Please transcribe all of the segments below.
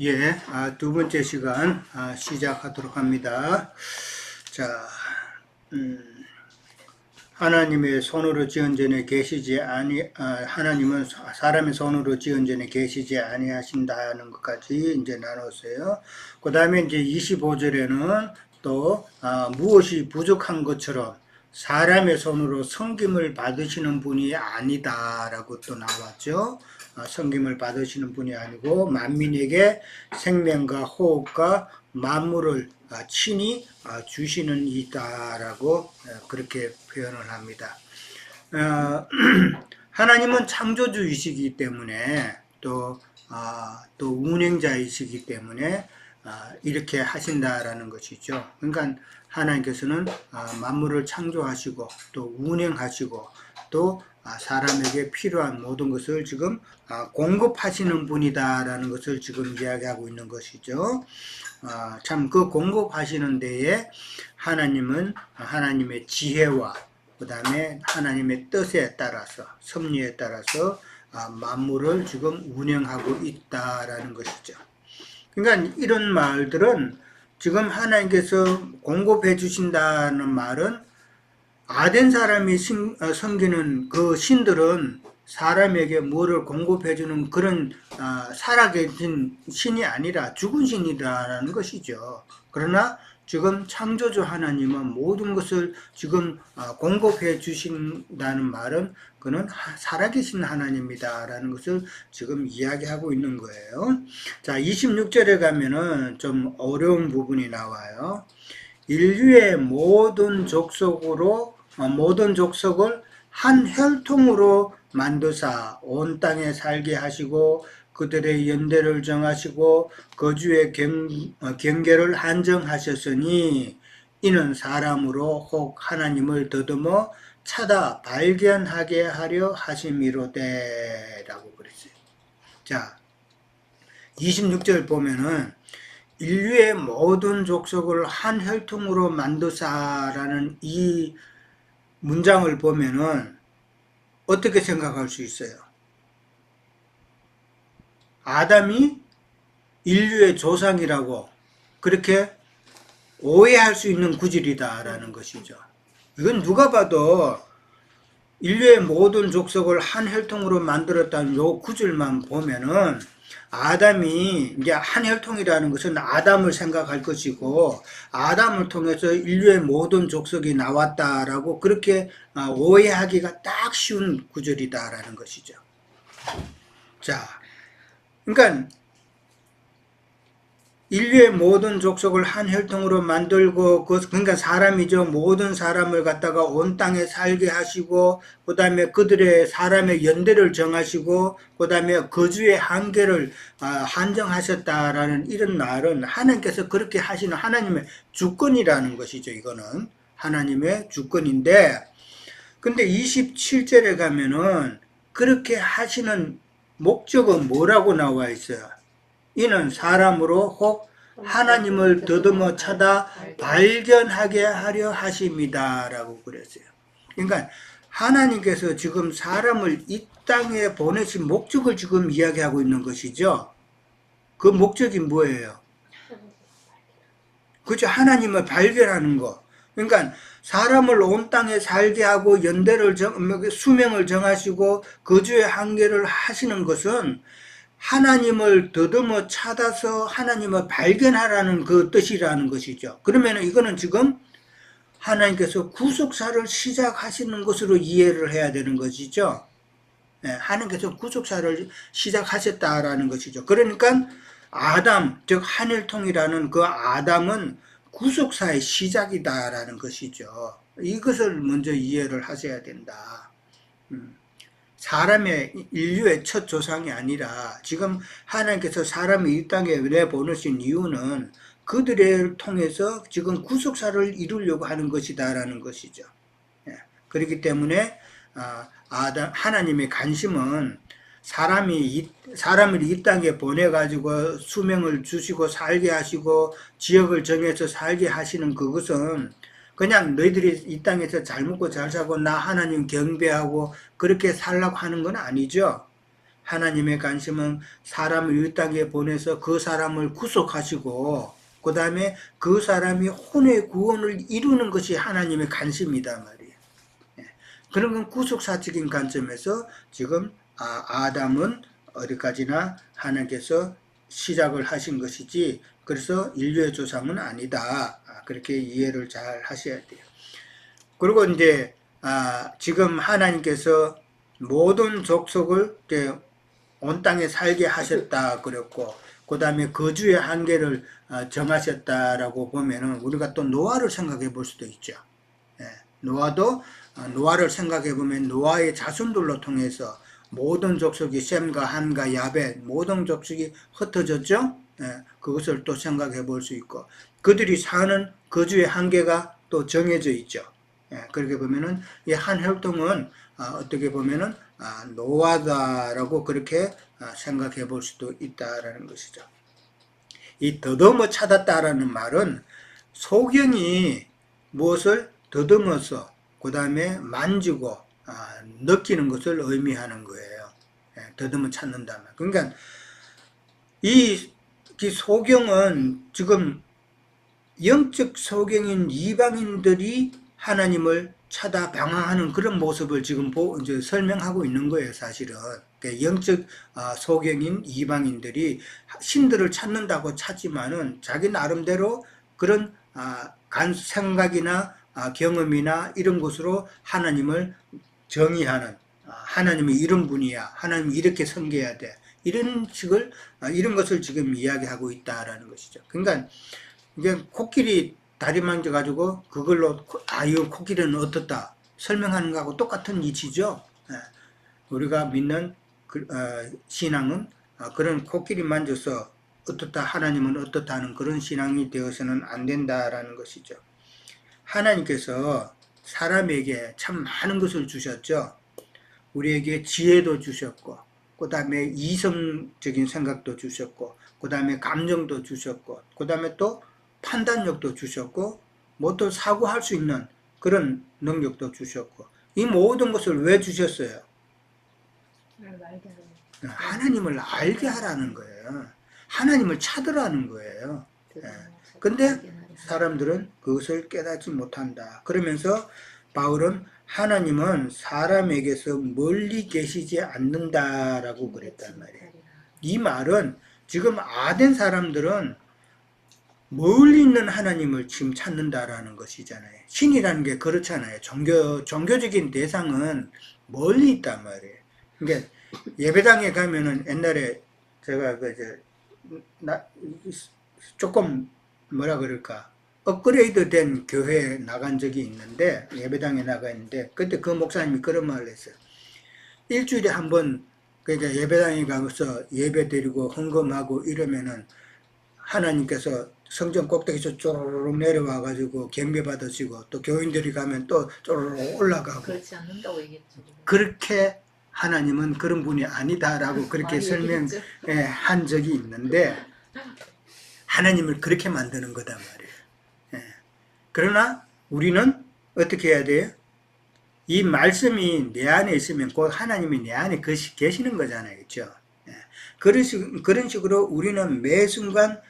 예, 두 번째 시간 시작하도록 합니다. 자, 하나님의 손으로 지은 전에 계시지 하나님은 사람의 손으로 지은 전에 계시지 아니하신다는 것까지 이제 나눴어요. 그 다음에 이제 25절에는 또 무엇이 부족한 것처럼 사람의 손으로 섬김을 받으시는 분이 아니다라고 또 나왔죠. 섬김을 받으시는 분이 아니고 만민에게 생명과 호흡과 만물을 친히 주시는 이다라고 그렇게 표현을 합니다. 하나님은 창조주이시기 때문에 또 운행자이시기 때문에 이렇게 하신다라는 것이죠. 그러니까 하나님께서는 만물을 창조하시고 또 운행하시고 또 사람에게 필요한 모든 것을 지금 공급하시는 분이다라는 것을 지금 이야기하고 있는 것이죠. 참 그 공급하시는 데에 하나님은 하나님의 지혜와 그 다음에 하나님의 뜻에 따라서 섭리에 따라서 만물을 지금 운영하고 있다라는 것이죠. 그러니까 이런 말들은 지금 하나님께서 공급해 주신다는 말은 아덴 사람이 섬기는 그 신들은 사람에게 뭐를 공급해주는 그런 살아계신 신이 아니라 죽은 신이라는 것이죠. 그러나 지금 창조주 하나님은 모든 것을 지금 공급해 주신다는 말은 그는 살아계신 하나님이다라는 것을 지금 이야기하고 있는 거예요. 자, 26절에 가면은 좀 어려운 부분이 나와요. 인류의 모든 족속을 한 혈통으로 만드사 온 땅에 살게 하시고 그들의 연대를 정하시고 거주의 경계를 한정하셨으니 이는 사람으로 혹 하나님을 더듬어 찾아 발견하게 하려 하심이로되 라고 그랬어요. 자, 26절 보면은 인류의 모든 족속을 한 혈통으로 만드사라는 이 문장을 보면은 어떻게 생각할 수 있어요? 아담이 인류의 조상이라고 그렇게 오해할 수 있는 구절이다라는 것이죠. 이건 누가 봐도 인류의 모든 족속을 한 혈통으로 만들었다는 요 구절만 보면은 아담이 이제 한 혈통이라는 것은 아담을 생각할 것이고 아담을 통해서 인류의 모든 족속이 나왔다라고 그렇게 오해하기가 딱 쉬운 구절이다라는 것이죠. 자, 그러니까 인류의 모든 족속을 한 혈통으로 만들고 그러니까 사람이죠. 모든 사람을 갖다가 온 땅에 살게 하시고 그 다음에 그들의 사람의 연대를 정하시고 그 다음에 거주의 한계를 한정하셨다라는 이런 말은 하나님께서 그렇게 하시는 하나님의 주권이라는 것이죠. 이거는 하나님의 주권인데 근데 27절에 가면은 그렇게 하시는 목적은 뭐라고 나와 있어요? 이는 사람으로 혹 하나님을 더듬어 찾아 발견하게 하려 하십니다 라고 그랬어요. 그러니까 하나님께서 지금 사람을 이 땅에 보내신 목적을 지금 이야기하고 있는 것이죠. 그 목적이 뭐예요? 그죠? 하나님을 발견하는 거. 그러니까 사람을 온 땅에 살게 하고 연대를 수명을 정하시고 거주의 한계를 하시는 것은 하나님을 더듬어 찾아서 하나님을 발견하라는 그 뜻이라는 것이죠. 그러면 이거는 지금 하나님께서 구속사를 시작하시는 것으로 이해를 해야 되는 것이죠. 하나님께서 구속사를 시작하셨다라는 것이죠. 그러니까 아담, 즉 한일통이라는 그 아담은 구속사의 시작이다라는 것이죠. 이것을 먼저 이해를 하셔야 된다. 사람의 인류의 첫 조상이 아니라 지금 하나님께서 사람을 이 땅에 내보내신 이유는 그들을 통해서 지금 구속사를 이루려고 하는 것이다라는 것이죠. 그렇기 때문에 하나님의 관심은 사람을 이 땅에 보내가지고 수명을 주시고 살게 하시고 지역을 정해서 살게 하시는 그것은 그냥 너희들이 이 땅에서 잘 먹고 잘 살고 나 하나님 경배하고 그렇게 살라고 하는 건 아니죠. 하나님의 관심은 사람을 이 땅에 보내서 그 사람을 구속하시고 그 다음에 그 사람이 혼의 구원을 이루는 것이 하나님의 관심이다 말이에요. 그런 건 구속사적인 관점에서 지금 아담은 어디까지나 하나님께서 시작을 하신 것이지 그래서 인류의 조상은 아니다. 그렇게 이해를 잘 하셔야 돼요. 그리고 이제 지금 하나님께서 모든 족속을 온 땅에 살게 하셨다 그랬고 그 다음에 거주의 한계를 정하셨다라고 보면은 우리가 또 노아를 생각해 볼 수도 있죠. 노아를 생각해 보면 노아의 자손들로 통해서 모든 족속이 셈과 함과 야벳 모든 족속이 흩어졌죠. 그것을 또 생각해 볼 수 있고 그들이 사는 거주의 한계가 또 정해져 있죠. 그렇게 보면은 이 한 혈통은 어떻게 보면은 노아다라고 그렇게 생각해 볼 수도 있다라는 것이죠. 이 더듬어 찾았다라는 말은 소경이 무엇을 더듬어서 그 다음에 만지고 느끼는 것을 의미하는 거예요. 더듬어 찾는다면. 그러니까 이 소경은 지금 영적 소경인 이방인들이 하나님을 찾아 방황하는 그런 모습을 지금 이제 설명하고 있는 거예요, 사실은. 그러니까 영적 소경인 이방인들이 신들을 찾는다고 찾지만은 자기 나름대로 그런 생각이나 경험이나 이런 것으로 하나님을 정의하는 하나님이 이런 분이야. 하나님이 이렇게 섬겨야 돼. 이런 것을 지금 이야기하고 있다라는 것이죠. 그러니까 이게 코끼리 다리 만져가지고 그걸로 이 코끼리는 어떻다 설명하는 거하고 똑같은 이치죠. 우리가 믿는 신앙은 그런 코끼리 만져서 어떻다 하나님은 어떻다 하는 그런 신앙이 되어서는 안 된다라는 것이죠. 하나님께서 사람에게 참 많은 것을 주셨죠. 우리에게 지혜도 주셨고 그 다음에 이성적인 생각도 주셨고 그 다음에 감정도 주셨고 그 다음에 또 판단력도 주셨고 뭐 또 사고할 수 있는 그런 능력도 주셨고 이 모든 것을 왜 주셨어요? 하나님을 알게 하라는 거예요. 하나님을 찾으라는 거예요. 근데 사람들은 그것을 깨닫지 못한다. 그러면서 바울은 하나님은 사람에게서 멀리 계시지 않는다라고 그랬단 말이에요. 이 말은 지금 아덴 사람들은 멀리 있는 하나님을 지금 찾는다라는 것이잖아요. 신이라는 게 그렇잖아요. 종교적인 대상은 멀리 있단 말이에요. 그러니까 예배당에 가면은 옛날에 제가 조금 뭐라 그럴까 업그레이드 된 교회에 나간 적이 있는데 예배당에 나가 있는데 그때 그 목사님이 그런 말을 했어요. 일주일에 한 번 그러니까 예배당에 가서 예배 드리고 헌금하고 이러면은 하나님께서 성전 꼭대기에서 쪼르륵 내려와 가지고 경배 받으시고 또 교인들이 가면 또 쪼르륵 올라가고 그렇지 않는다고 얘기했죠. 그렇게 하나님은 그런 분이 아니다라고 그렇게 설명한 적이 있는데 하나님을 그렇게 만드는 거단 말이에요. 그러나 우리는 어떻게 해야 돼요? 이 말씀이 내 안에 있으면 곧 하나님이 내 안에 계시는 거잖아요. 그렇죠? 그런 식으로 우리는 매 순간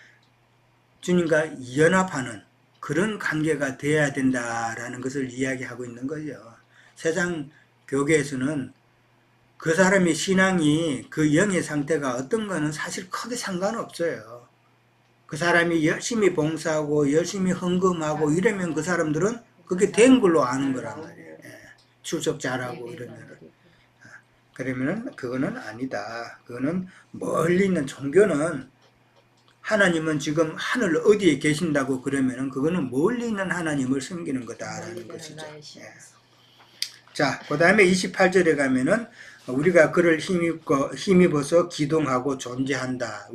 주님과 연합하는 그런 관계가 되어야 된다라는 것을 이야기하고 있는 거죠. 세상 교계에서는 그 사람의 신앙이 그 영의 상태가 어떤 거는 사실 크게 상관없어요. 그 사람이 열심히 봉사하고 열심히 헌금하고 이러면 그 사람들은 그게 된 걸로 아는 거란 말이에요. 출석 잘하고 이러면. 그러면은 그거는 아니다. 그거는 멀리 있는 종교는 하나님은 지금 하늘 어디에 계신다고 그러면은 그거는 멀리 있는 하나님을 섬기는 거다라는 것이죠. 자, 그 다음에 28절에 가면은 우리가 그를 힘입어서 기동하고 존재한다.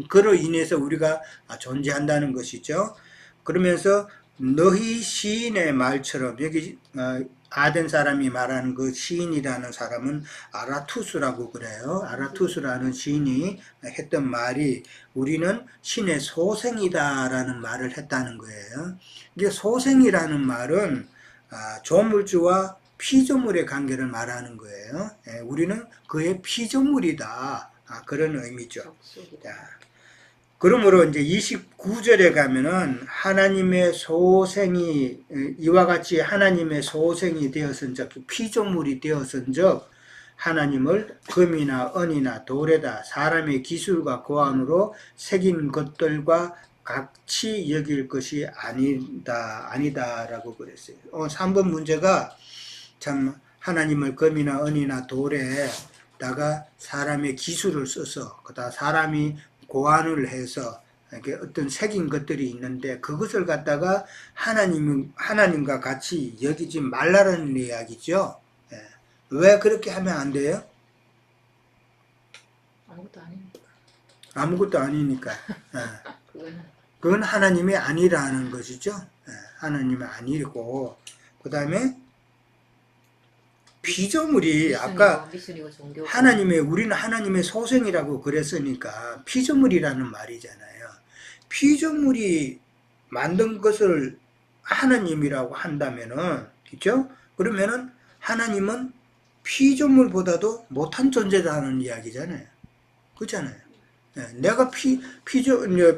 그로 인해서 우리가 존재한다는 것이죠. 그러면서 너희 시인의 말처럼 여기 아덴 사람이 말하는 그 시인이라는 사람은 아라투스라고 그래요. 아라투스라는 시인이 했던 말이 우리는 신의 소생이다라는 말을 했다는 거예요. 이게 소생이라는 말은 조물주와 피조물의 관계를 말하는 거예요. 예, 우리는 그의 피조물이다. 그런 의미죠. 자, 그러므로 이제 29절에 가면은 하나님의 소생이 이와 같이 하나님의 소생이 되었은즉 피조물이 되었은즉 하나님을 금이나 은이나 돌에다 사람의 기술과 고안으로 새긴 것들과 같이 여길 것이 아니다라고 그랬어요. 3번 문제가 참 하나님을 금이나 은이나 돌에다가 사람의 기술을 써서 그다 사람이 고안을 해서 이렇게 어떤 새긴 것들이 있는데 그것을 갖다가 하나님과 같이 여기지 말라는 이야기죠. 예. 왜 그렇게 하면 안 돼요? 아무것도 아니니까. 아무것도 아니니까. 예. 그건 하나님이 아니라는 것이죠. 예. 하나님이 아니고 그 다음에 피조물이 아까 우리는 하나님의 소생이라고 그랬으니까 피조물이라는 말이잖아요. 피조물이 만든 것을 하나님이라고 한다면은, 그죠? 그러면은 하나님은 피조물보다도 못한 존재다는 이야기잖아요. 그렇잖아요. 내가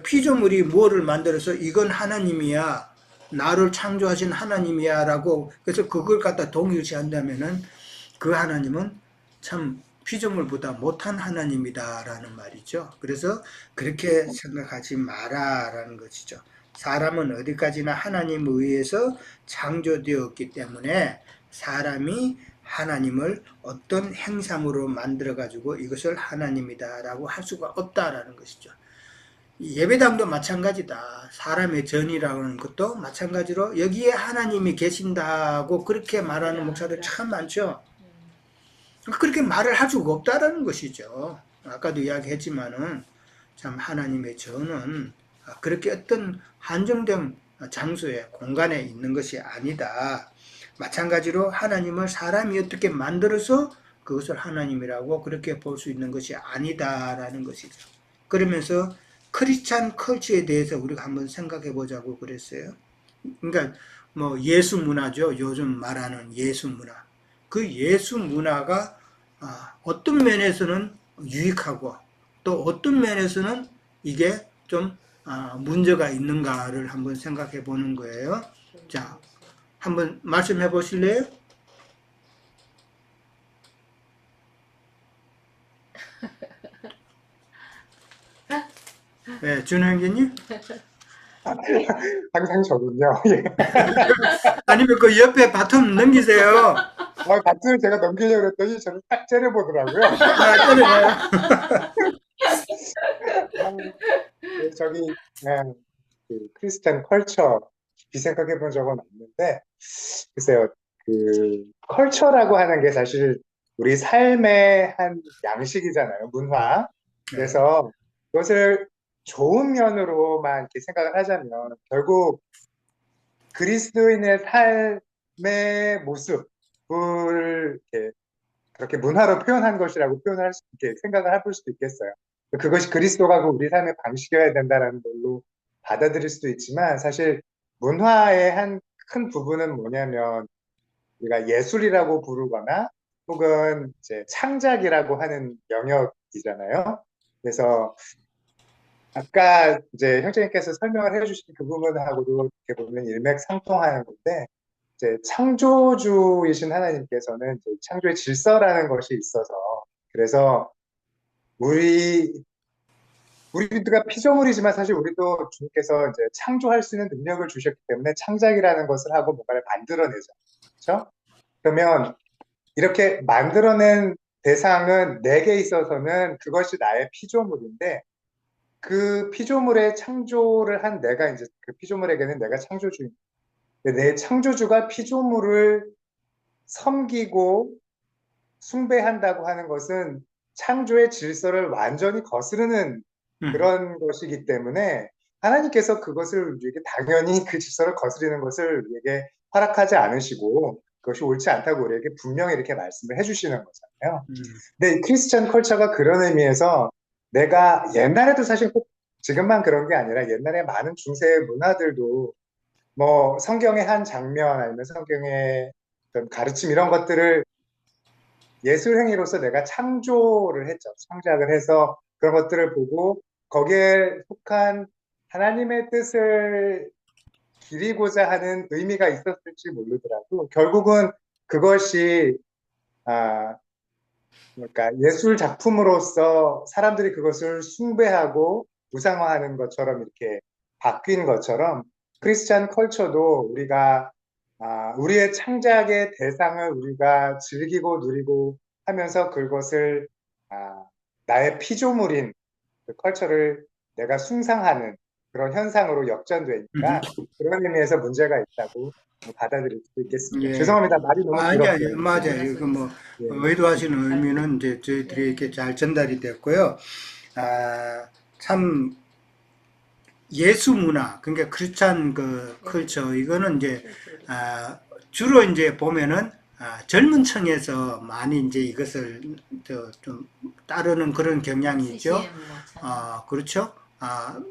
피조물이 뭐를 만들어서 이건 하나님이야, 나를 창조하신 하나님이야 라고 그래서 그걸 갖다 동일시한다면은 그 하나님은 참 피조물보다 못한 하나님이다라는 말이죠. 그래서 그렇게 생각하지 마라라는 것이죠. 사람은 어디까지나 하나님에 의해서 창조되었기 때문에 사람이 하나님을 어떤 행상으로 만들어가지고 이것을 하나님이다라고 할 수가 없다라는 것이죠. 예배당도 마찬가지다. 사람의 전이라는 것도 마찬가지로 여기에 하나님이 계신다고 그렇게 말하는 목사들 참 많죠. 그렇게 말을 할 수가 없다라는 것이죠. 아까도 이야기했지만은 참 하나님의 전은 그렇게 어떤 한정된 장소에 공간에 있는 것이 아니다. 마찬가지로 하나님을 사람이 어떻게 만들어서 그것을 하나님이라고 그렇게 볼 수 있는 것이 아니다라는 것이죠. 그러면서 크리스찬 컬처에 대해서 우리가 한번 생각해 보자고 그랬어요. 그러니까 뭐 예수 문화죠. 요즘 말하는 예수 문화. 그 예수 문화가 어떤 면에서는 유익하고 또 어떤 면에서는 이게 좀 문제가 있는가를 한번 생각해 보는 거예요. 자, 한번 말씀해 보실래요? 네, 준호 형제님? 항상 저군요. 아니면 그 옆에 바텀 넘기세요. 바트를 제가 넘기려고 했더니 저를 딱 째려보더라고요. 저기 그 크리스찬 컬처 깊이 생각해 본 적은 없는데 글쎄요. 그 컬처라고 하는 게 사실 우리 삶의 한 양식이잖아요. 문화. 그래서 그것을 좋은 면으로만 이렇게 생각을 하자면 결국 그리스도인의 삶의 모습을 이렇게 그렇게 문화로 표현한 것이라고 표현을 할 수 있게 생각을 해볼 수도 있겠어요. 그것이 그리스도가 우리 삶의 방식이어야 된다는 걸로 받아들일 수도 있지만 사실 문화의 한 큰 부분은 뭐냐면 우리가 예술이라고 부르거나 혹은 이제 창작이라고 하는 영역이잖아요. 그래서 아까 이제 형제님께서 설명을 해주신 그 부분하고도 이렇게 보면 일맥상통하는 건데 이제 창조주이신 하나님께서는 이제 창조의 질서라는 것이 있어서 그래서 우리가 피조물이지만 사실 우리도 주님께서 이제 창조할 수 있는 능력을 주셨기 때문에 창작이라는 것을 하고 뭔가를 만들어내죠. 그렇죠? 그러면 이렇게 만들어낸 대상은 내게 있어서는 그것이 나의 피조물인데 그 피조물의 창조를 한 내가 이제 그 피조물에게는 내가 창조주인. 내 창조주가 피조물을 섬기고 숭배한다고 하는 것은 창조의 질서를 완전히 거스르는 그런 것이기 때문에 하나님께서 그것을 우리에게 당연히 그 질서를 거스르는 것을 우리에게 허락하지 않으시고 그것이 옳지 않다고 우리에게 분명히 이렇게 말씀을 해주시는 거잖아요. 근데 크리스천 컬처가 그런 의미에서 내가 옛날에도 사실 꼭 지금만 그런 게 아니라 옛날에 많은 중세 문화들도 뭐 성경의 한 장면 아니면 성경의 어떤 가르침 이런 것들을 예술 행위로서 내가 창조를 했죠. 창작을 해서 그런 것들을 보고 거기에 속한 하나님의 뜻을 기리고자 하는 의미가 있었을지 모르더라도 결국은 그것이 아, 그러니까 예술 작품으로서 사람들이 그것을 숭배하고 우상화하는 것처럼 이렇게 바뀐 것처럼 크리스찬 컬처도 우리가 우리의 창작의 대상을 우리가 즐기고 누리고 하면서 그것을 아, 나의 피조물인 그 컬처를 내가 숭상하는 그런 현상으로 역전되니까 그런 의미에서 문제가 있다고 받아들일 수 있겠습니다. 예. 죄송합니다. 말이 너무 아니야, 예, 길었어요. 맞아요. 이거 뭐, 예. 의도하시는 의미는 이제 저희들이 이렇게 잘 전달이 됐고요. 참, 예수 문화, 그러니까 크리스찬 그 컬처, 이거는 이제, 주로 이제 보면은, 젊은 층에서 많이 이제 이것을 좀 따르는 그런 경향이 있죠. 그렇죠.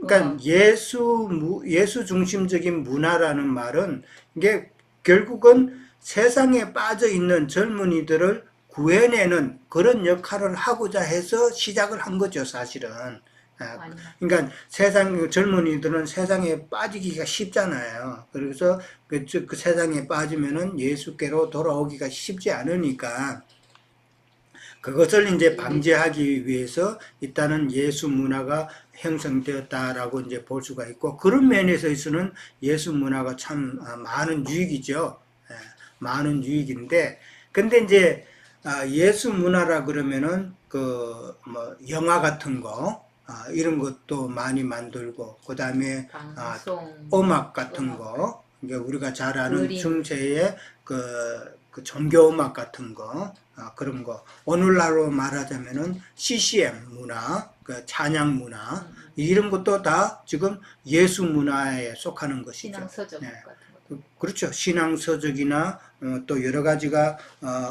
그러니까 예수 중심적인 문화라는 말은 이게 결국은 세상에 빠져 있는 젊은이들을 구해내는 그런 역할을 하고자 해서 시작을 한 거죠, 사실은. 그러니까 세상 젊은이들은 세상에 빠지기가 쉽잖아요. 그래서 그 세상에 빠지면은 예수께로 돌아오기가 쉽지 않으니까 그것을 이제 방지하기 위해서 일단은 예수 문화가 형성되었다라고 이제 볼 수가 있고, 그런 면에서 있어서는 예수 문화가 참 많은 유익이죠. 예, 많은 유익인데, 근데 이제 예수 문화라 그러면은 그 뭐 영화 같은 거 이런 것도 많이 만들고, 그 다음에 음악 같은 거, 그러니까 우리가 잘 아는 중세의 그 종교 음악 같은 거, 그런 거. 오늘날로 말하자면은 CCM 문화, 그 찬양 문화, 이런 것도 다 지금 예수 문화에 속하는 것이죠. 신앙서적 네. 같은 것도. 그렇죠. 신앙서적이나 또 여러 가지가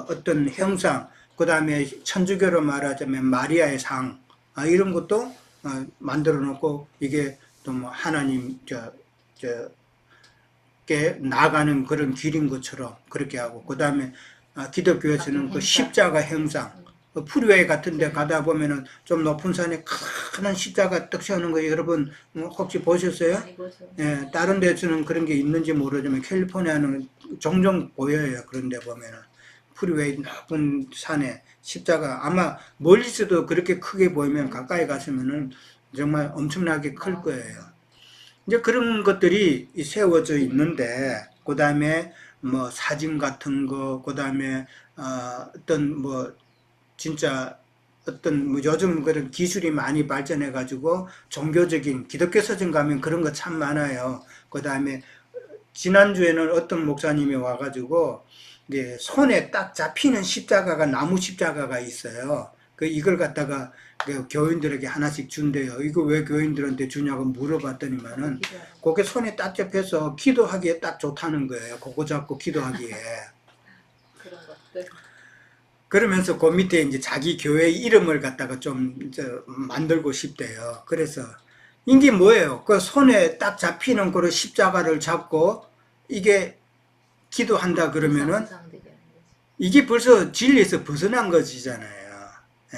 어떤 형상, 그 다음에 천주교로 말하자면 마리아의 상, 이런 것도 만들어 놓고 이게 또 뭐 하나님 저 게 나아가는 그런 길인 것처럼 그렇게 하고, 그 다음에 기독교에서는 그 십자가 형상, 프리웨이 같은 데 가다 보면은 좀 높은 산에 큰 십자가 떡 세우는 거 여러분 혹시 보셨어요? 예, 다른 데서는 그런 게 있는지 모르지만 캘리포니아는 종종 보여요. 그런 데 보면은 프리웨이 높은 산에 십자가, 아마 멀리서도 그렇게 크게 보이면 가까이 가시면은 정말 엄청나게 클 거예요. 이제 그런 것들이 세워져 있는데, 그 다음에 뭐 사진 같은 거, 그 다음에 어떤 뭐 진짜 어떤 뭐 요즘 그런 기술이 많이 발전해 가지고 종교적인 기독교 서점 가면 그런 거 참 많아요. 그 다음에 지난주에는 어떤 목사님이 와가지고 이제 손에 딱 잡히는 십자가가 나무 십자가가 있어요. 이걸 갖다가 그 교인들에게 하나씩 준대요. 이거 왜 교인들한테 주냐고 물어봤더니만은 그게 손에 딱 잡혀서 기도하기에 딱 좋다는 거예요. 그거 잡고 기도하기에. 그런 것들. 그러면서 그 밑에 이제 자기 교회 이름을 갖다가 좀 만들고 싶대요. 그래서 이게 뭐예요? 그 손에 딱 잡히는 그런 십자가를 잡고 이게 기도한다 그러면은 이게 벌써 진리에서 벗어난 것이잖아요. 예.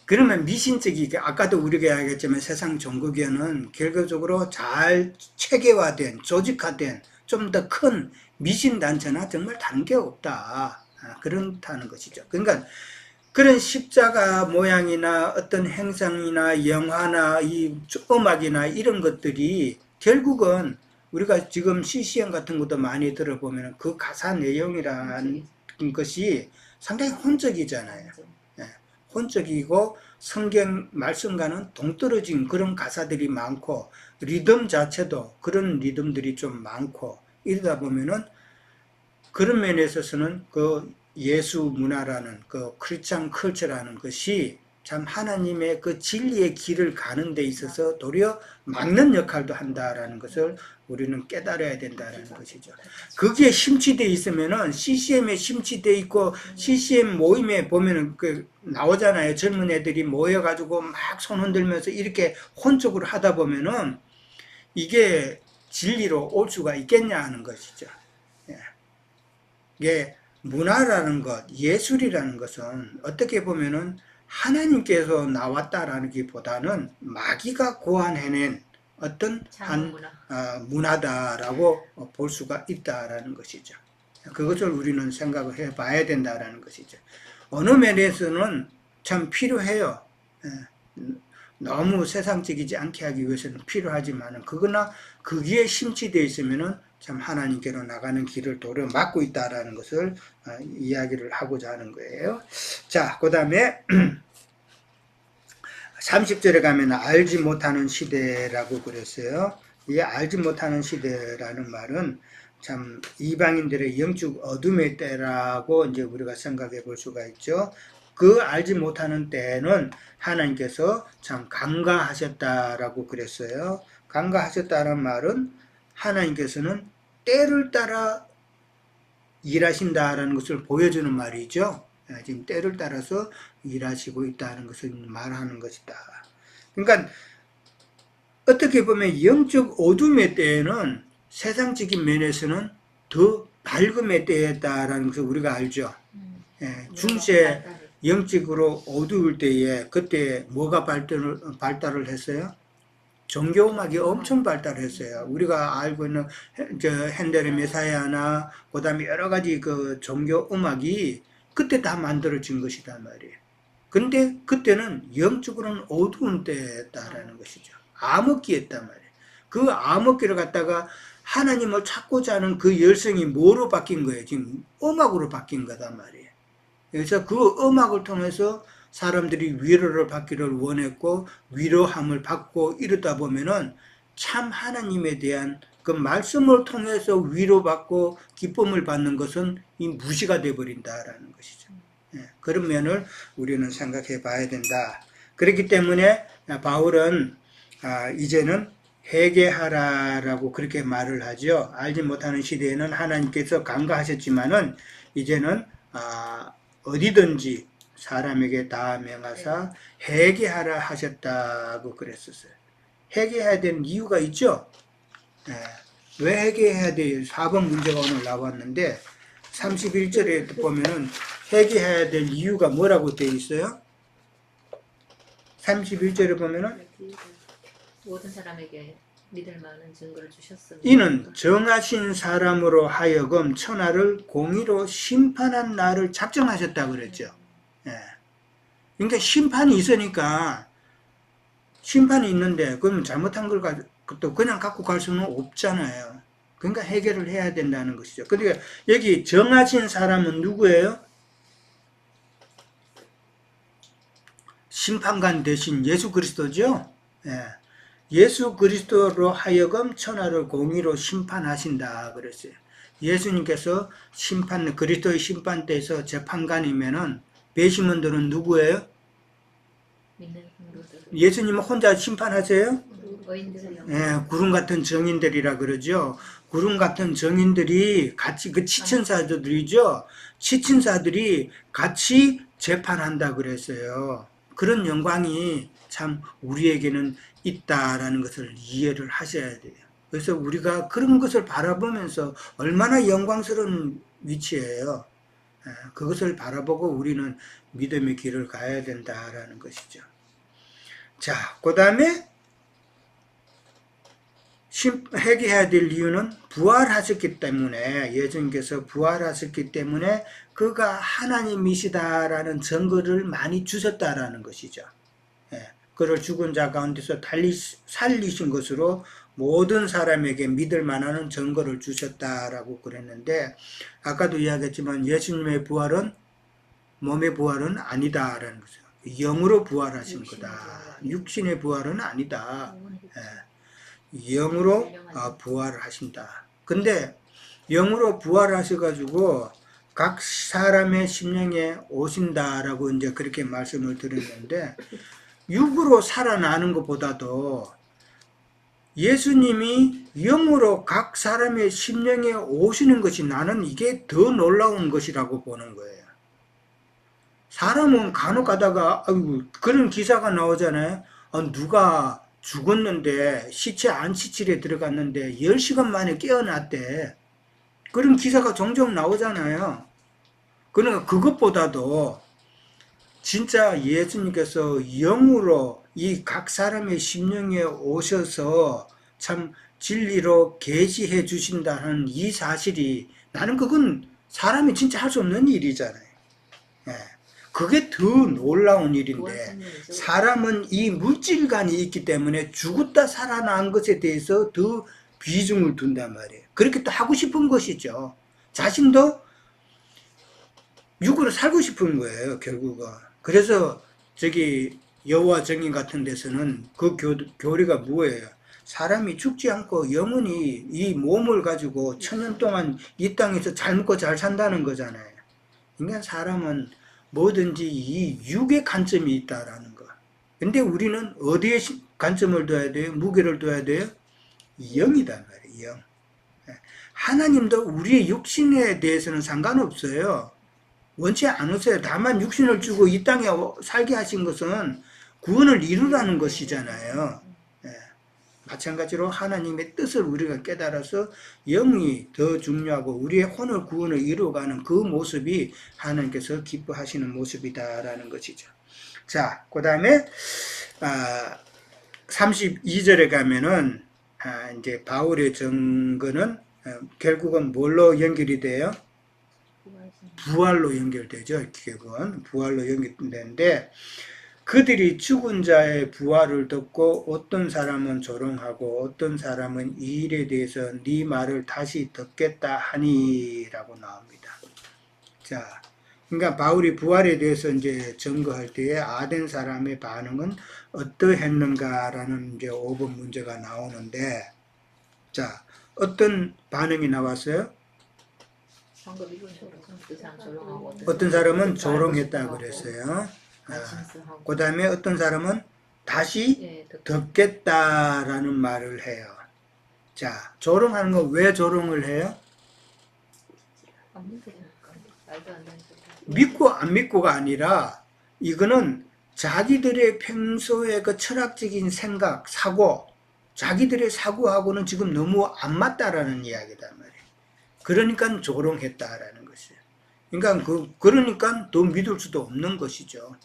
그러면 미신적이게, 아까도 우리가 이야기했지만 세상 종교계는 결과적으로 잘 체계화된, 조직화된 좀 더 큰 미신단체나 정말 다른 게 없다. 그렇다는 것이죠. 그러니까 그런 십자가 모양이나 어떤 행상이나 영화나 이 음악이나 이런 것들이 결국은 우리가 지금 CCM 같은 것도 많이 들어보면 그 가사 내용이라는 것이 상당히 혼적이잖아요. 혼적이고 성경 말씀과는 동떨어진 그런 가사들이 많고, 리듬 자체도 그런 리듬들이 좀 많고, 이러다 보면은 그런 면에 있어서는 그 예수 문화라는 그 크리스찬 컬처라는 것이 참 하나님의 그 진리의 길을 가는 데 있어서 도리어 막는 역할도 한다라는 것을 우리는 깨달아야 된다는 것이죠. 거기에 심취되어 있으면은 CCM에 심취되어 있고 CCM 모임에 보면은 그 나오잖아요. 젊은 애들이 모여가지고 막 손 흔들면서 이렇게 혼적으로 하다 보면은 이게 진리로 올 수가 있겠냐 하는 것이죠. 예. 이게 문화라는 것, 예술이라는 것은 어떻게 보면은 하나님께서 나왔다라는 기보다는 마귀가 고안해낸 어떤 한 장르문화. 문화다라고 볼 수가 있다라는 것이죠. 그것을 우리는 생각을 해 봐야 된다라는 것이죠. 어느 면에서는 참 필요해요. 예, 너무 세상적이지 않게 하기 위해서는 필요하지만은 그러나 거기에 심취되어 있으면은 참 하나님께로 나가는 길을 도로 막고 있다라는 것을 이야기를 하고자 하는 거예요. 자, 그 다음에 30절에 가면 알지 못하는 시대라고 그랬어요. 이 알지 못하는 시대라는 말은 참 이방인들의 영적 어둠의 때라고 이제 우리가 생각해 볼 수가 있죠. 그 알지 못하는 때는 하나님께서 참 간과하셨다라고 그랬어요. 간과하셨다는 말은 하나님께서는 때를 따라 일하신다라는 것을 보여주는 말이죠. 지금 때를 따라서 일하시고 있다는 것을 말하는 것이다. 그러니까 어떻게 보면 영적 어둠의 때에는 세상적인 면에서는 더 밝음의 때였다라는 것을 우리가 알죠. 중세 영적으로 어두울 때에 그때 뭐가 발달을 했어요? 종교음악이 엄청 발달했어요. 우리가 알고 있는 핸델의 메사야나 그다음에 여러 가지 그 종교음악이 그때 다 만들어진 것이란 말이에요. 근데 그때는 영적으로는 어두운 때였다라는 것이죠. 암흑기였단 말이에요. 그 암흑기를 갖다가 하나님을 찾고자 하는 그 열성이 뭐로 바뀐 거예요? 지금 음악으로 바뀐 거단 말이에요. 그래서 그 음악을 통해서 사람들이 위로를 받기를 원했고 위로함을 받고 이러다 보면은 참 하나님에 대한 그 말씀을 통해서 위로받고 기쁨을 받는 것은 이 무시가 되어버린다라는 것이죠. 그런 면을 우리는 생각해 봐야 된다. 그렇기 때문에 바울은 이제는 회개하라라고 그렇게 말을 하죠. 알지 못하는 시대에는 하나님께서 간과하셨지만은 이제는 어디든지 사람에게 다 명하사 회개하라 하셨다고 그랬었어요. 회개해야 되는 이유가 있죠. 왜 회개해야 돼요? 4번 문제가 오늘 나왔는데 31절에 보면은 회개해야 될 이유가 뭐라고 되어 있어요? 31절에 보면은 모든 사람에게 믿을 만한 증거를 주셨습니다. 이는 정하신 사람으로 하여금 천하를 공의로 심판한 날을 작정하셨다고 그랬죠. 그러니까 심판이 있으니까 심판이 있는데 그럼 잘못한 걸 또 그냥 갖고 갈 수는 없잖아요. 그러니까 해결을 해야 된다는 것이죠. 그러니까 여기 정하신 사람은 누구예요? 심판관 대신 예수 그리스도죠. 예수 그리스도로 하여금 천하를 공의로 심판하신다 그랬어요. 예수님께서 그리스도의 심판대에서 재판관이면은 배심원들은 누구예요? 예수님은 혼자 심판하세요? 구름 같은 정인들이라 그러죠. 구름 같은 정인들이 같이 그 치천사들이죠. 치천사들이 같이 재판한다 그랬어요. 그런 영광이 참 우리에게는 있다라는 것을 이해를 하셔야 돼요. 그래서 우리가 그런 것을 바라보면서 얼마나 영광스러운 위치예요. 그것을 바라보고 우리는 믿음의 길을 가야 된다라는 것이죠. 자, 그 다음에 회개해야 될 이유는 부활하셨기 때문에 예수님께서 부활하셨기 때문에 그가 하나님이시다라는 증거를 많이 주셨다라는 것이죠. 그를 죽은 자 가운데서 살리신 것으로 모든 사람에게 믿을 만한 증거를 주셨다라고 그랬는데 아까도 이야기했지만 예수님의 부활은 몸의 부활은 아니다라는 거죠. 영으로 부활하신 거다. 육신의 부활은 아니다. 영으로 부활을 하신다. 근데 영으로 부활하셔가지고 각 사람의 심령에 오신다라고 이제 그렇게 말씀을 드렸는데 육으로 살아나는 것보다도 예수님이 영으로 각 사람의 심령에 오시는 것이 나는 이게 더 놀라운 것이라고 보는 거예요. 사람은 간혹 가다가 그런 기사가 나오잖아요. 누가 죽었는데 시체 안치질에 들어갔는데 10시간 만에 깨어났대. 그런 기사가 종종 나오잖아요. 그러니까 그것보다도 진짜 예수님께서 영으로 이 각 사람의 심령에 오셔서 참 진리로 계시해 주신다는 이 사실이 나는 그건 사람이 진짜 할 수 없는 일이잖아요. 예. 그게 더 놀라운 구원 일인데 생명이죠. 사람은 이 물질관이 있기 때문에 죽었다 살아난 것에 대해서 더 비중을 둔단 말이에요. 그렇게 또 하고 싶은 것이죠. 자신도 육으로 살고 싶은 거예요, 결국은. 그래서 저기 여호와 정인 같은 데서는 그 교리가 뭐예요? 사람이 죽지 않고 영원히 이 몸을 가지고 천년 동안 이 땅에서 잘 먹고 잘 산다는 거잖아요. 그러니까 사람은 뭐든지 이 육의 관점이 있다라는 거. 근데 우리는 어디에 관점을 둬야 돼요? 무게를 둬야 돼요? 영이단 말이에요, 영. 하나님도 우리의 육신에 대해서는 상관없어요. 원치 않으세요. 다만 육신을 주고 이 땅에 살게 하신 것은 구원을 이루라는 것이잖아요. 예. 마찬가지로 하나님의 뜻을 우리가 깨달아서 영이 더 중요하고 우리의 혼을 구원을 이루어가는 그 모습이 하나님께서 기뻐하시는 모습이다라는 것이죠. 자, 그 다음에 32절에 가면은 이제 바울의 증거는 결국은 뭘로 연결이 돼요? 부활로 연결되죠. 결국은 부활로 연결되는데 그들이 죽은 자의 부활을 듣고 어떤 사람은 조롱하고 어떤 사람은 이 일에 대해서 네 말을 다시 듣겠다 하니라고 나옵니다. 자, 그러니까 바울이 부활에 대해서 이제 증거할 때에 아덴 사람의 반응은 어떠했는가라는 이제 5번 문제가 나오는데, 자, 어떤 반응이 나왔어요? 방금 이건 조롱하고 어떤 사람은 조롱했다 그랬어요. 그 다음에 어떤 사람은 다시 예, 듣겠다라는 말을 해요. 자, 조롱하는 거 왜 조롱을 해요? 말도 안 되는 소리. 믿고 안 믿고가 아니라 이거는 자기들의 평소의 그 철학적인 생각, 사고, 자기들의 사고하고는 지금 너무 안 맞다라는 이야기단 말이에요. 그러니까 조롱했다라는 것이에요. 그러니까 더 믿을 수도 없는 것이죠.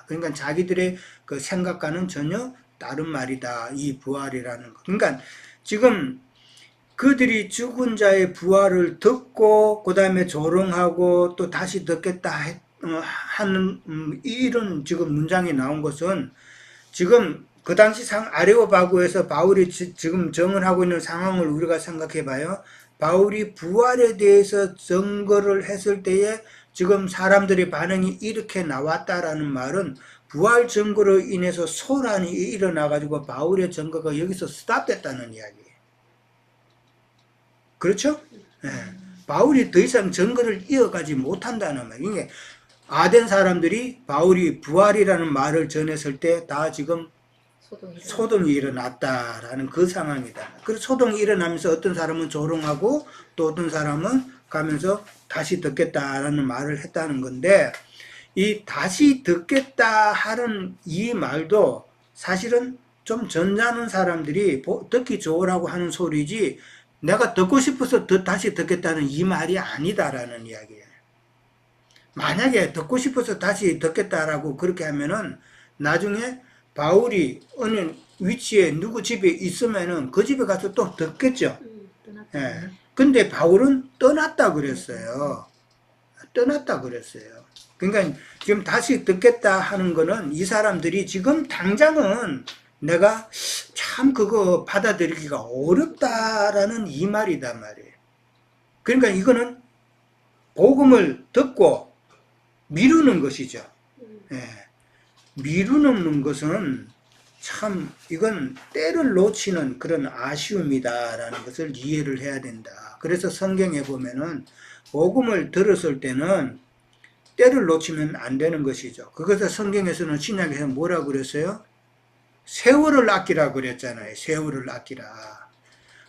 그러니까 자기들의 그 생각과는 전혀 다른 말이다. 이 부활이라는 것. 그러니까 지금 그들이 죽은 자의 부활을 듣고 그 다음에 조롱하고 또 다시 듣겠다 하는 이런 지금 문장이 나온 것은 지금 그 당시 아레오바고에서 바울이 지금 증언하고 있는 상황을 우리가 생각해 봐요. 바울이 부활에 대해서 증거를 했을 때에 지금 사람들의 반응이 이렇게 나왔다라는 말은 부활 증거로 인해서 소란이 일어나가지고 바울의 증거가 여기서 스탑됐다는 이야기예요. 그렇죠? 네. 바울이 더 이상 증거를 이어가지 못한다는 말이에요. 이게 아덴 사람들이 바울이 부활이라는 말을 전했을 때 다 지금 소동이 일어났다라는 그 상황이다. 그래서 소동이 일어나면서 어떤 사람은 조롱하고 또 어떤 사람은 가면서 다시 듣겠다라는 말을 했다는 건데, 이 다시 듣겠다 하는 이 말도 사실은 좀 전자는 사람들이 듣기 좋으라고 하는 소리지 내가 듣고 싶어서 다시 듣겠다는 이 말이 아니다라는 이야기예요. 만약에 듣고 싶어서 다시 듣겠다라고 그렇게 하면은 나중에 바울이 어느 위치에 누구 집에 있으면은 그 집에 가서 또 듣겠죠. 예. 근데 바울은 떠났다 그랬어요. 떠났다 그랬어요. 그러니까 지금 다시 듣겠다 하는 거는 이 사람들이 지금 당장은 내가 참 그거 받아들이기가 어렵다라는 이 말이단 말이에요. 그러니까 이거는 복음을 듣고 미루는 것이죠. 예. 미루는 것은 참 이건 때를 놓치는 그런 아쉬움이다라는 것을 이해를 해야 된다. 그래서 성경에 보면은 복음을 들었을 때는 때를 놓치면 안 되는 것이죠. 그것을 성경에서는 신약에서 뭐라고 그랬어요? 세월을 아끼라 그랬잖아요. 세월을 아끼라.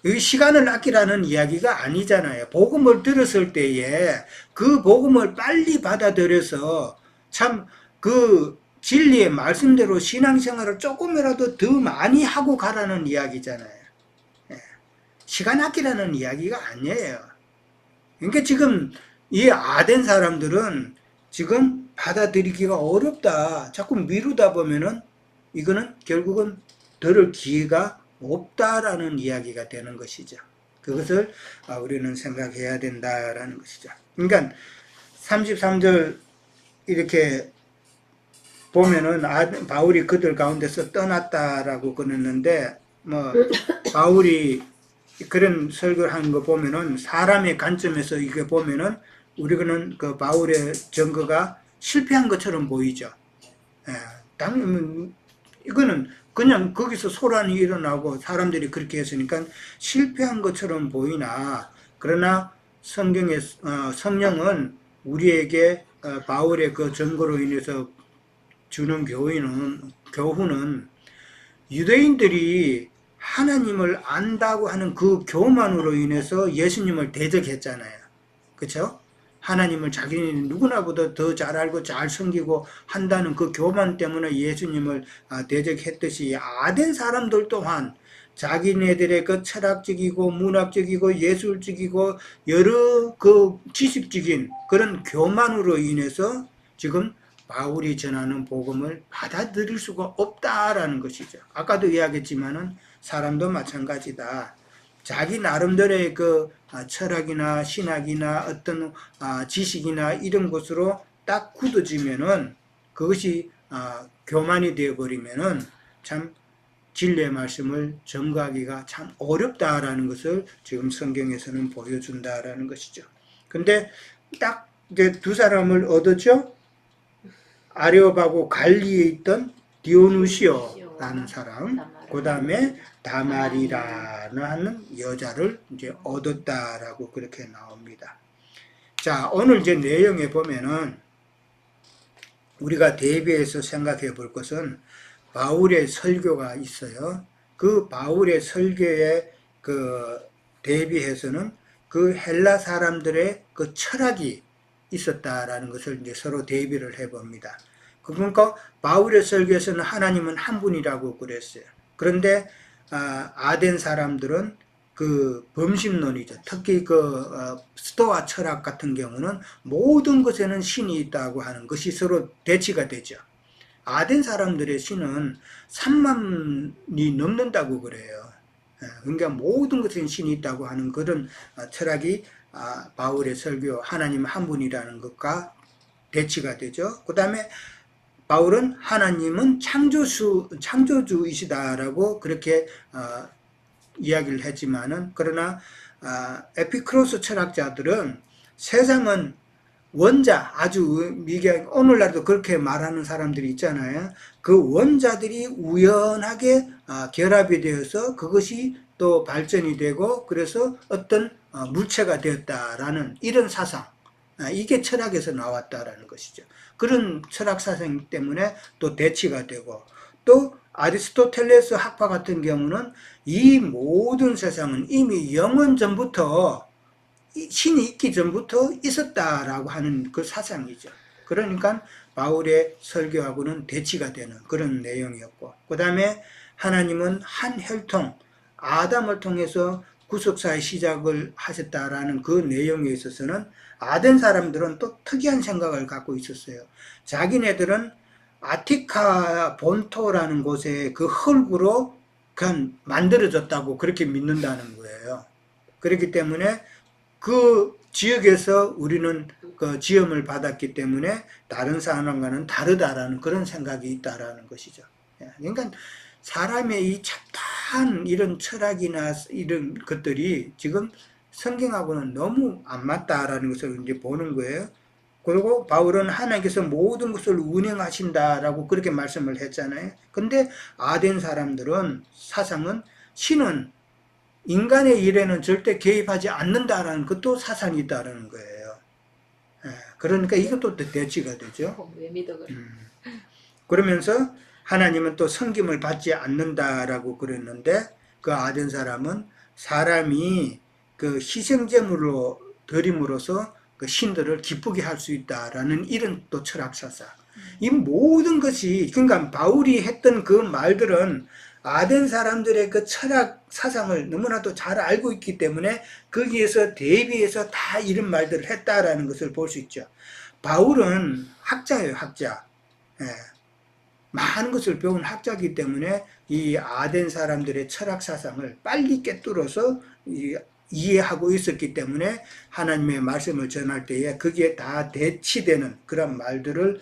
이 시간을 아끼라는 이야기가 아니잖아요. 복음을 들었을 때에 그 복음을 빨리 받아들여서 참 그 진리의 말씀대로 신앙생활을 조금이라도 더 많이 하고 가라는 이야기잖아요. 시간 아끼라는 이야기가 아니에요. 그러니까 지금 이 아덴 사람들은 지금 받아들이기가 어렵다. 자꾸 미루다 보면은 이거는 결국은 들을 기회가 없다라는 이야기가 되는 것이죠. 그것을 우리는 생각해야 된다라는 것이죠. 그러니까 33절 이렇게 보면은 바울이 그들 가운데서 떠났다라고 그랬는데 뭐 바울이 그런 설교를 하는 거 보면은 사람의 관점에서 이게 보면은 우리는 그 바울의 증거가 실패한 것처럼 보이죠. 예, 이거는 그냥 거기서 소란이 일어나고 사람들이 그렇게 했으니까 실패한 것처럼 보이나 그러나 성령은 우리에게 바울의 그 증거로 인해서 주는 교훈은 유대인들이 하나님을 안다고 하는 그 교만으로 인해서 예수님을 대적했잖아요. 그렇죠? 하나님을 자기는 누구나보다 더 잘 알고 잘 섬기고 한다는 그 교만 때문에 예수님을 대적했듯이 아덴 사람들 또한 자기네들의 그 철학적이고 문학적이고 예술적이고 여러 그 지식적인 그런 교만으로 인해서 지금 바울이 전하는 복음을 받아들일 수가 없다라는 것이죠. 아까도 이야기했지만은 사람도 마찬가지다. 자기 나름대로의 그 철학이나 신학이나 어떤 지식이나 이런 것으로 딱 굳어지면은 그것이 교만이 되어버리면은 참 진리의 말씀을 전가하기가 참 어렵다라는 것을 지금 성경에서는 보여준다라는 것이죠. 근데 딱 이제 두 사람을 얻었죠. 아레오바고 갈리에 있던 디오누시오라는 사람, 그 다음에 다말이라는 하는 여자를 이제 얻었다라고 그렇게 나옵니다. 자, 오늘 이제 내용에 보면은 우리가 대비해서 생각해 볼 것은 바울의 설교가 있어요. 그 바울의 설교에 그 대비해서는 그 헬라 사람들의 그 철학이 있었다라는 것을 이제 서로 대비를 해봅니다. 그러니까 바울의 설교에서는 하나님은 한 분이라고 그랬어요. 그런데 아덴 사람들은 그 범신론이죠. 특히 그 스토아 철학 같은 경우는 모든 것에는 신이 있다고 하는 것이 서로 대치가 되죠. 아덴 사람들의 신은 3만이 넘는다고 그래요. 그러니까 모든 것에는 신이 있다고 하는 그런 철학이 바울의 설교 하나님 한 분이라는 것과 대치가 되죠. 그 다음에 바울은 하나님은 창조주이시다라고 그렇게 이야기를 했지만은 그러나 에피크로스 철학자들은 세상은 원자 아주 미개하게 오늘날도 그렇게 말하는 사람들이 있잖아요. 그 원자들이 우연하게 결합이 되어서 그것이 또 발전이 되고 그래서 어떤 물체가 되었다라는 이런 사상, 이게 철학에서 나왔다라는 것이죠. 그런 철학 사상 때문에 또 대치가 되고 또 아리스토텔레스 학파 같은 경우는 이 모든 세상은 이미 영원 전부터 신이 있기 전부터 있었다라고 하는 그 사상이죠. 그러니까 바울의 설교하고는 대치가 되는 그런 내용이었고 그 다음에 하나님은 한 혈통 아담을 통해서 구속사의 시작을 하셨다라는 그 내용에 있어서는 아덴 사람들은 또 특이한 생각을 갖고 있었어요. 자기네들은 아티카 본토라는 곳에 그 흙으로 그냥 만들어졌다고 그렇게 믿는다는 거예요. 그렇기 때문에 그 지역에서 우리는 그 지음을 받았기 때문에 다른 사람과는 다르다라는 그런 생각이 있다라는 것이죠. 그러니까 사람의 이 잡다한 이런 철학이나 이런 것들이 지금 성경하고는 너무 안 맞다라는 것을 이제 보는 거예요. 그리고 바울은 하나님께서 모든 것을 운행하신다라고 그렇게 말씀을 했잖아요. 근데 아덴 사람들은 사상은 신은 인간의 일에는 절대 개입하지 않는다라는 것도 사상이 있다라는 거예요. 그러니까 이것도 대치가 되죠. 왜 믿어 그래? 그러면서 하나님은 또 섬김을 받지 않는다라고 그랬는데 그 아덴 사람은 사람이 그 희생제물로 드림으로써 그 신들을 기쁘게 할 수 있다라는 이런 또 철학 사상. 이 모든 것이 그러니까 바울이 했던 그 말들은 아덴 사람들의 그 철학 사상을 너무나도 잘 알고 있기 때문에 거기에서 대비해서 다 이런 말들을 했다라는 것을 볼 수 있죠. 바울은 학자예요, 학자. 예, 많은 것을 배운 학자이기 때문에 이 아덴 사람들의 철학 사상을 빨리 꿰뚫어서 이해하고 있었기 때문에 하나님의 말씀을 전할 때에 거기에 다 대치되는 그런 말들을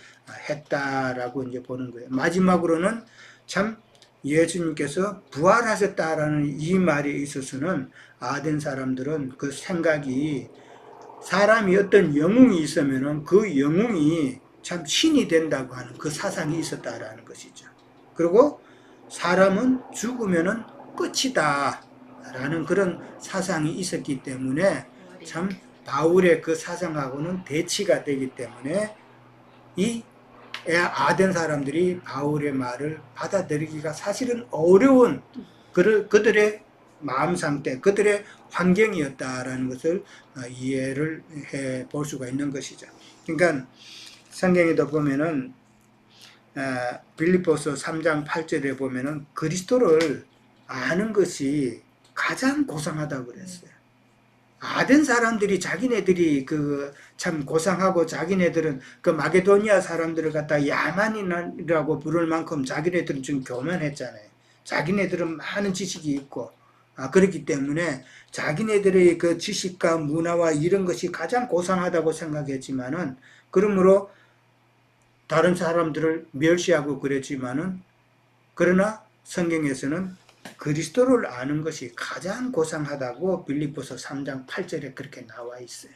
했다라고 이제 보는 거예요. 마지막으로는 참 예수님께서 부활하셨다라는 이 말에 있어서는 아덴 사람들은 그 생각이 사람이 어떤 영웅이 있으면은 그 영웅이 참 신이 된다고 하는 그 사상이 있었다라는 것이죠. 그리고 사람은 죽으면은 끝이다 라는 그런 사상이 있었기 때문에 참 바울의 그 사상하고는 대치가 되기 때문에 이 아덴 사람들이 바울의 말을 받아들이기가 사실은 어려운 그들의 마음 상태, 그들의 환경이었다라는 것을 이해를 해 볼 수가 있는 것이죠. 그러니까 성경에도 보면은 빌립보서 3장 8절에 보면은 그리스도를 아는 것이 가장 고상하다고 그랬어요. 아덴 사람들이 자기네들이 그 참 고상하고 자기네들은 그 마게도니아 사람들을 갖다 야만인이라고 부를 만큼 자기네들은 좀 교만했잖아요. 자기네들은 많은 지식이 있고 그렇기 때문에 자기네들의 그 지식과 문화와 이런 것이 가장 고상하다고 생각했지만은 그러므로 다른 사람들을 멸시하고 그랬지만은 그러나 성경에서는 그리스도를 아는 것이 가장 고상하다고 빌립보서 3장 8절에 그렇게 나와 있어요.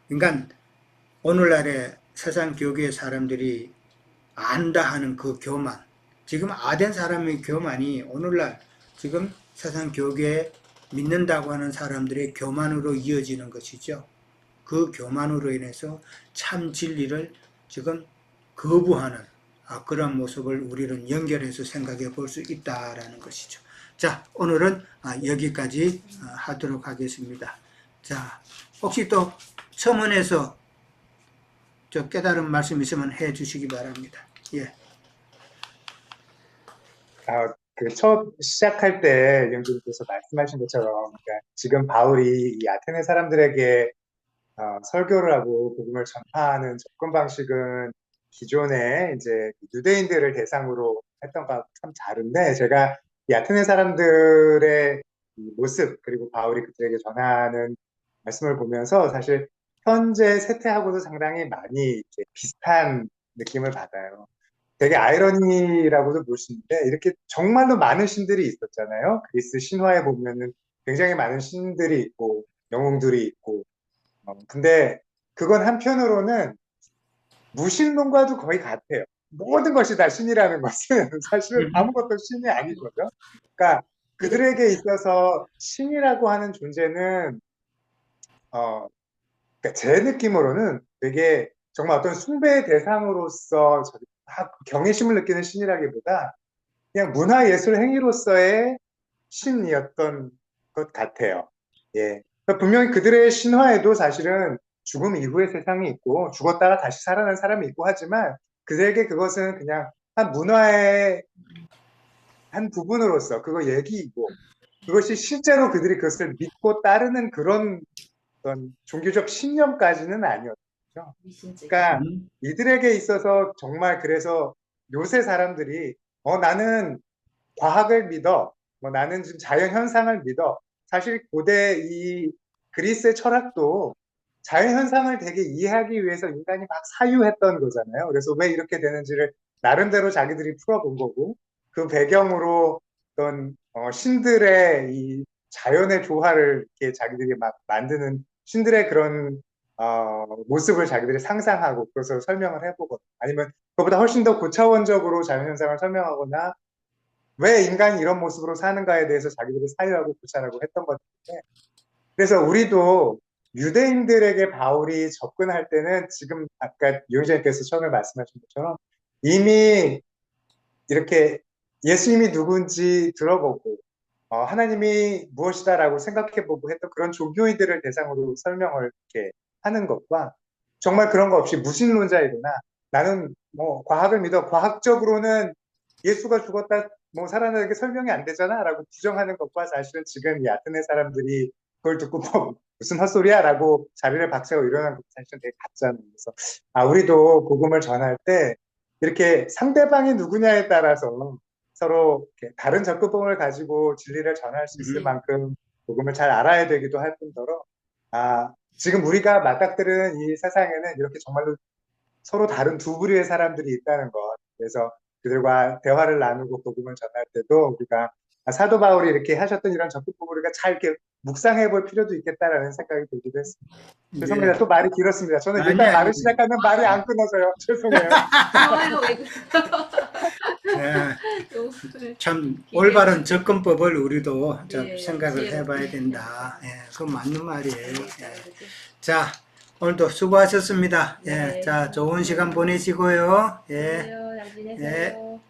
그러니까 오늘날의 세상 교계의 사람들이 안다 하는 그 교만, 지금 아덴 사람의 교만이 오늘날 지금 세상 교계에 믿는다고 하는 사람들의 교만으로 이어지는 것이죠. 그 교만으로 인해서 참 진리를 지금 거부하는 그런 모습을 우리는 연결해서 생각해 볼 수 있다라는 것이죠. 자, 오늘은 여기까지 하도록 하겠습니다. 자, 혹시 또 첨언해서 저 깨달은 말씀 있으면 해 주시기 바랍니다. 예. 그 첫 시작할 때 영주님께서 말씀하신 것처럼, 그러니까 지금 바울이 이 아테네 사람들에게 설교를 하고 복음을 전파하는 접근 방식은 기존에 이제 유대인들을 대상으로 했던 거하고 참 다른데, 제가 이 아테네 사람들의 이 모습, 그리고 바울이 그들에게 전하는 말씀을 보면서 사실 현재 세태하고도 상당히 많이 이렇게 비슷한 느낌을 받아요. 되게 아이러니라고도 볼 수 있는데, 이렇게 정말로 많은 신들이 있었잖아요. 그리스 신화에 보면은 굉장히 많은 신들이 있고 영웅들이 있고, 근데 그건 한편으로는 무신론과도 거의 같아요. 모든 것이 다 신이라는 것은 사실은 아무것도 신이 아니거든요. 그러니까 그들에게 있어서 신이라고 하는 존재는 그러니까 제 느낌으로는 되게 정말 어떤 숭배의 대상으로서 막 경외심을 느끼는 신이라기보다 그냥 문화예술 행위로서의 신이었던 것 같아요. 예. 그러니까 분명히 그들의 신화에도 사실은 죽음 이후의 세상이 있고 죽었다가 다시 살아난 사람이 있고 하지만 그들에게 그것은 그냥 한 문화의 한 부분으로서 그거 얘기이고, 그것이 실제로 그들이 그것을 믿고 따르는 그런 어떤 종교적 신념까지는 아니었죠. 그러니까 이들에게 있어서 정말, 그래서 요새 사람들이 나는 과학을 믿어, 나는 지금 자연 현상을 믿어. 사실 고대 이 그리스의 철학도 자연 현상을 되게 이해하기 위해서 인간이 막 사유했던 거잖아요. 그래서 왜 이렇게 되는지를 나름대로 자기들이 풀어본 거고, 그 배경으로 어떤 신들의 이 자연의 조화를 이렇게 자기들이 막 만드는 신들의 그런 모습을 자기들이 상상하고 그것을 설명을 해보거나, 아니면 그보다 훨씬 더 고차원적으로 자연현상을 설명하거나 왜 인간이 이런 모습으로 사는가에 대해서 자기들이 사유하고 구차라고 했던 것인데, 그래서 우리도 유대인들에게 바울이 접근할 때는 지금 아까 유영재님께서 처음에 말씀하신 것처럼 이미 이렇게 예수님이 누군지 들어보고 하나님이 무엇이다라고 생각해보고 했던 그런 종교인들을 대상으로 설명을 이렇게 하는 것과, 정말 그런 거 없이 무신론자이거나 나는 뭐 과학을 믿어, 과학적으로는 예수가 죽었다 뭐 살아나는 게 설명이 안 되잖아라고 부정하는 것과 사실은 지금 이 아테네 사람들이 그걸 듣고 뭐 무슨 헛소리야라고 자리를 박차고 일어난 것 사실은 되게 같잖아요. 그래서 우리도 복음을 전할 때 이렇게 상대방이 누구냐에 따라서 서로 이렇게 다른 접근법을 가지고 진리를 전할 수 있을 만큼 복음을 잘 알아야 되기도 할 뿐더러 지금 우리가 맞닥뜨리는 이 세상에는 이렇게 정말로 서로 다른 두 부류의 사람들이 있다는 것. 그래서 그들과 대화를 나누고 복음을 전할 때도 우리가 사도 바울이 이렇게 하셨던 이런 접근법을 우리가 잘 이렇게 묵상해 볼 필요도 있겠다라는 생각이 들기도 했습니다. 네. 죄송합니다. 또 말이 길었습니다. 저는 아니, 일단 말을 아니. 시작하면 말이 안 끊어져요. 죄송해요. 좋아요. 왜 예, 또 참 기계- 올바른 접근법을 우리도 좀 예, 생각을 지혜롭게. 해봐야 된다. 예, 그건 맞는 말이에요. 알겠다, 예. 그지? 자, 오늘도 수고하셨습니다. 예, 네, 자, 좋은 시간 고맙습니다. 보내시고요. 예. 그래요, 잘 지내세요.